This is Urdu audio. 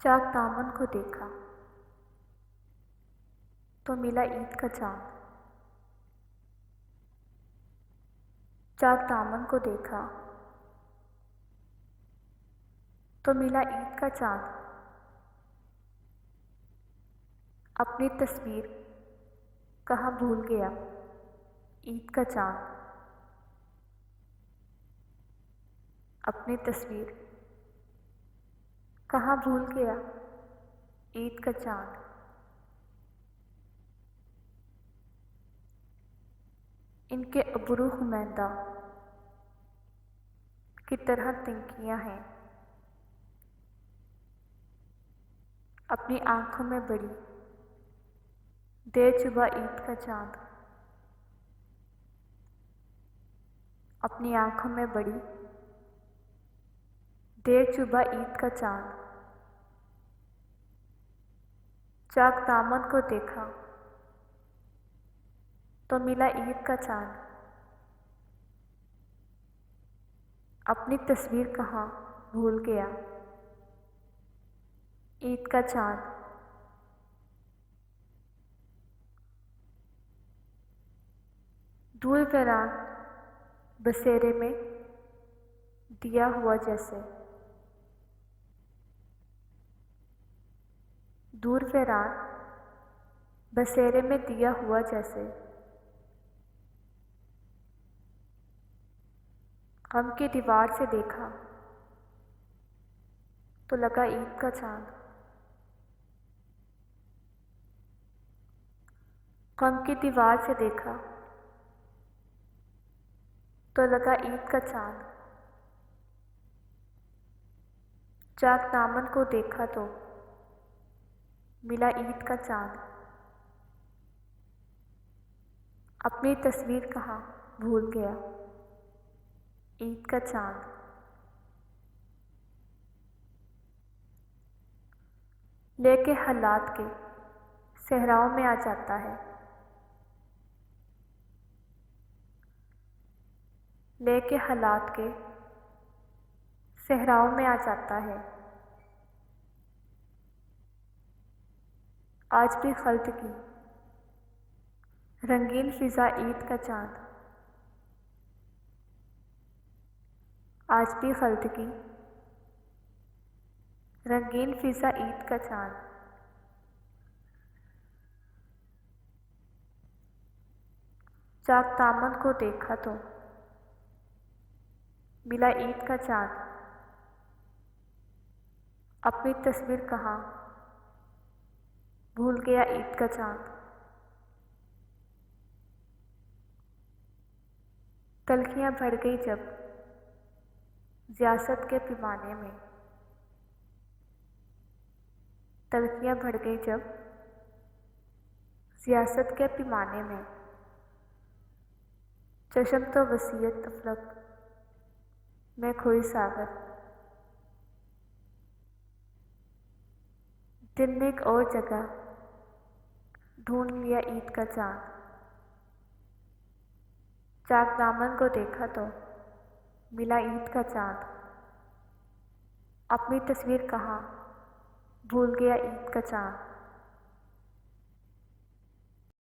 چاک دامن کو دیکھا تو ملا عید کا چاند۔ چاک دامن کو دیکھا تو ملا عید کا چاند۔ اپنی تصویر کہاں بھول گیا عید کا چاند۔ اپنی تصویر کہاں بھول گیا عید کا چاند۔ ان کے ابرو ہمیندہ کی طرح تنکیاں ہیں، اپنی آنکھوں میں بڑی دیر چبھا عید کا چاند۔ اپنی آنکھوں میں بڑی دیر چبھا عید کا چاند۔ چاک دامن کو دیکھا تو ملا عید کا چاند۔ اپنی تصویر کہاں بھول گیا عید کا چاند۔ دور فیران بسیرے میں دیا ہوا جیسے، دور فیران بسیرے میں دیا ہوا جیسے، غم کی دیوار سے دیکھا تو لگا عید کا چاند۔ غم کی دیوار سے دیکھا تو لگا عید کا چاند۔ چاک دامن کو دیکھا تو ملا عید کا چاند۔ اپنی تصویر کہاں بھول گیا عید کا چاند۔ لے کے حالات کے صحراؤں میں آ جاتا ہے، لے کے حالات کے صحراؤں میں آ جاتا ہے۔ آج بھی خلد کی رنگین فضا عید کا چاند۔ آج بھی خلد کی رنگین فضا عید کا چاند۔ چاک دامن کو دیکھا تو ملا عید کا چاند۔ اپنی تصویر کہاں بھول گیا عید کا چاند۔ تلخیاں بڑھ گئی جب سیاست کے پیمانے میں، تلخیاں بڑھ گئی جب سیاست کے پیمانے میں، چشم تو وصیت افلاک میں کھوئی ساغر۔ دل نے ایک اور جگہ ڈھونڈ لیا عید کا چاند۔ چاک دامن کو دیکھا تو ملا عید کا چاند۔ اپنی تصویر کہاں بھول گیا عید کا چاند۔